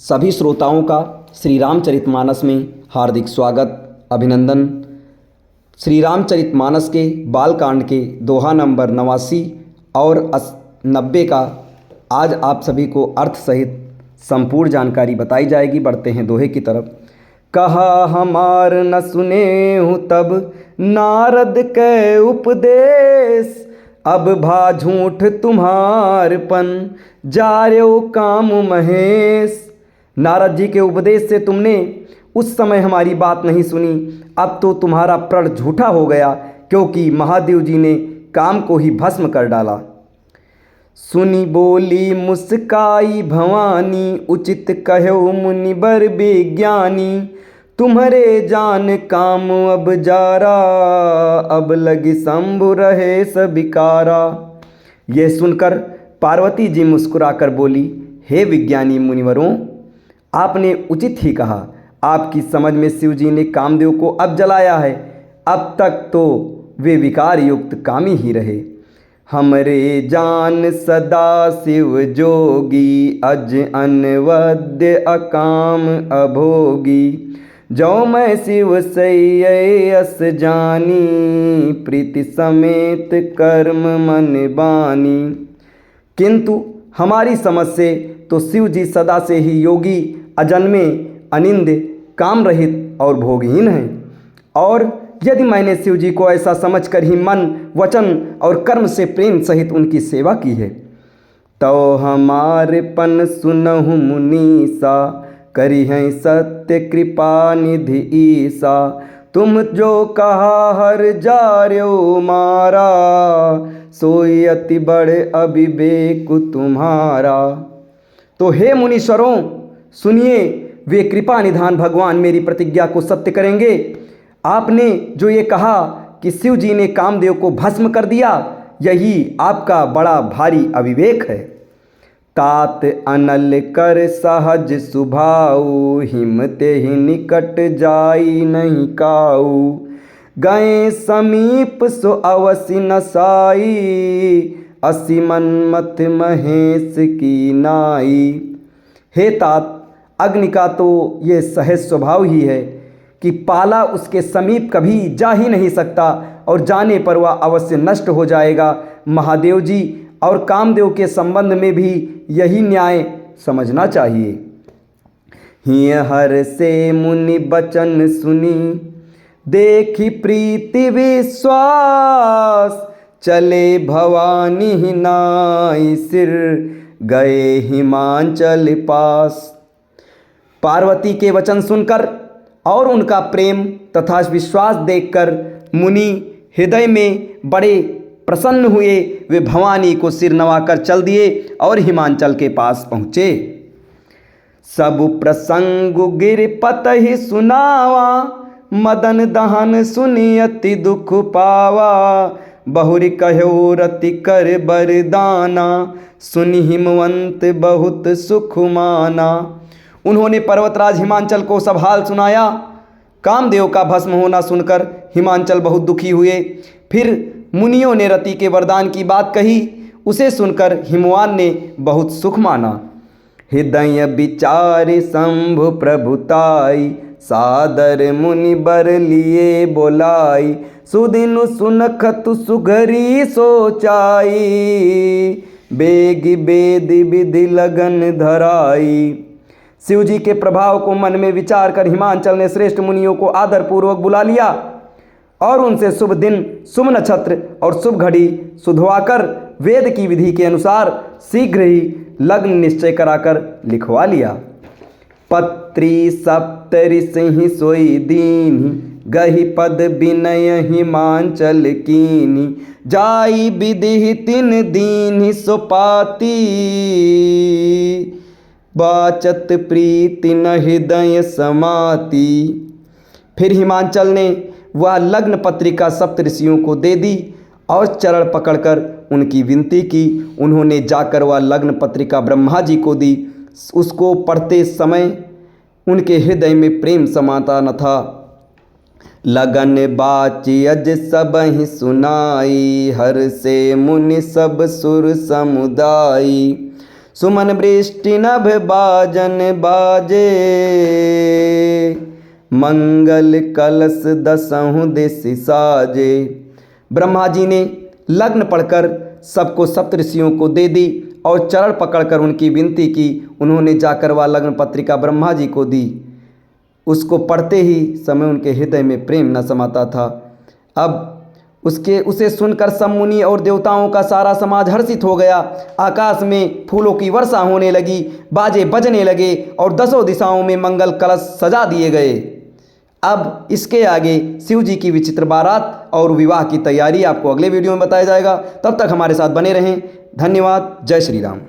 सभी श्रोताओं का श्री रामचरितमानस में हार्दिक स्वागत अभिनंदन। श्री रामचरितमानस के बालकांड के दोहा नंबर 89 और 90 का आज आप सभी को अर्थ सहित संपूर्ण जानकारी बताई जाएगी। बढ़ते हैं दोहे की तरफ। कहा हमार न सुने हूँ तब नारद के उपदेश, अब भा झूठ तुम्हारपन जार्यो काम महेश। नारद जी के उपदेश से तुमने उस समय हमारी बात नहीं सुनी, अब तो तुम्हारा प्रण झूठा हो गया, क्योंकि महादेव जी ने काम को ही भस्म कर डाला। सुनी बोली मुस्काई भवानी, उचित कहो मुनिबर विज्ञानी। तुम्हारे जान काम अब जारा, अब लगी शंभु रहे सबिकारा। यह सुनकर पार्वती जी मुस्कुराकर बोली, हे विज्ञानी मुनिवरों, आपने उचित ही कहा। आपकी समझ में शिव जी ने कामदेव को अब जलाया है, अब तक तो वे विकार युक्त कामी ही रहे। हमरे जान सदा शिव जोगी, अज अनवद्य अकाम अभोगी। जो मैं शिव सयस जानी, प्रीति समेत कर्म मन बानी। किंतु हमारी समझ से तो शिव जी सदा से ही योगी, अजन्मे, अनिंद, काम रहित और भोगहीन हैं। और यदि मैंने शिव जी को ऐसा समझकर ही मन, वचन और कर्म से प्रेम सहित उनकी सेवा की है, तो हमारे पन सुनहु मुनीसा, करी हैं सत्य कृपा निधि ईसा। तुम जो कहा हर जार्यो मारा, सोई अति बड़े अविवेक तुम्हारा। तो हे मुनीश्वरों, सुनिए, वे कृपा निधान भगवान मेरी प्रतिज्ञा को सत्य करेंगे। आपने जो ये कहा कि शिव जी ने कामदेव को भस्म कर दिया, यही आपका बड़ा भारी अविवेक है। तात अनल कर सहज सुभाऊ, हिमते ही निकट जाई नहीं काऊ। गए समीप सो अवसि नसाई, असी मनमथ महेश की नाई। हे तात, अग्नि का तो ये सहज स्वभाव ही है कि पाला उसके समीप कभी जा ही नहीं सकता, और जाने पर वह अवश्य नष्ट हो जाएगा। महादेव जी और कामदेव के संबंध में भी यही न्याय समझना चाहिए। हिय हर से मुनि बचन सुनी, देखी प्रीति विश्वास। चले भवानी ही नाई, सिर गए हिमांचल पास। पार्वती के वचन सुनकर और उनका प्रेम तथा विश्वास देखकर मुनि हृदय में बड़े प्रसन्न हुए। वे भवानी को सिर नवाकर चल दिए और हिमांचल के पास पहुँचे। सब प्रसंग गिरपत ही सुनावा, मदन दहन सुनी अति दुख पावा। बहुरी कहो रति कर बरदाना, सुनि हिमवंत बहुत सुख माना। उन्होंने पर्वतराज हिमांचल को सब हाल सुनाया। कामदेव का भस्म होना सुनकर हिमांचल बहुत दुखी हुए। फिर मुनियों ने रति के वरदान की बात कही, उसे सुनकर हिमवान ने बहुत सुख माना। हृदय विचार शंभु प्रभुताई, सादर मुनि बर लिए बोलाई। सुदिनु सुनखतु सुघरी सोचाई, बेग बेद विधि लगन धराई। शिव जी के प्रभाव को मन में विचार कर हिमांचल ने श्रेष्ठ मुनियों को आदरपूर्वक बुला लिया और उनसे शुभ दिन, शुभ नक्षत्र और शुभ घड़ी सुधवाकर वेद की विधि के अनुसार शीघ्र ही लग्न निश्चय कराकर लिखवा लिया। पत्री सप्तरि सिंह सोई दीन्ही, गहि पद विनय हिमांचल कीनी। जाई विधि तिन दीन्ही सुपाती, बाचत प्रीति न हृदय समाती। फिर हिमांचल ने वह लग्न पत्रिका सप्त ऋषियों को दे दी और चरण पकड़कर उनकी विनती की। उन्होंने जाकर वह लग्न पत्रिका ब्रह्मा जी को दी। उसको पढ़ते समय उनके हृदय में प्रेम समाता न था। लगन बाची अज सब ही सुनाई, हर से मुनि सब सुर समुदाई। सुमन वृष्टि नभ बाजन बाजे, मंगल कलश दसहु दिस साजे। ब्रह्मा जी ने लग्न पढ़कर सबको सप्तऋषियों को दे दी और चरण पकड़कर उनकी विनती की। उन्होंने जाकर वह लग्न पत्रिका ब्रह्मा जी को दी। उसको पढ़ते ही समय उनके हृदय में प्रेम न समाता था। अब उसे सुनकर सब मुनि और देवताओं का सारा समाज हर्षित हो गया। आकाश में फूलों की वर्षा होने लगी, बाजे बजने लगे और दसों दिशाओं में मंगल कलश सजा दिए गए। अब इसके आगे शिव जी की विचित्र बारात और विवाह की तैयारी आपको अगले वीडियो में बताया जाएगा। तब तक हमारे साथ बने रहें। धन्यवाद। जय श्री राम।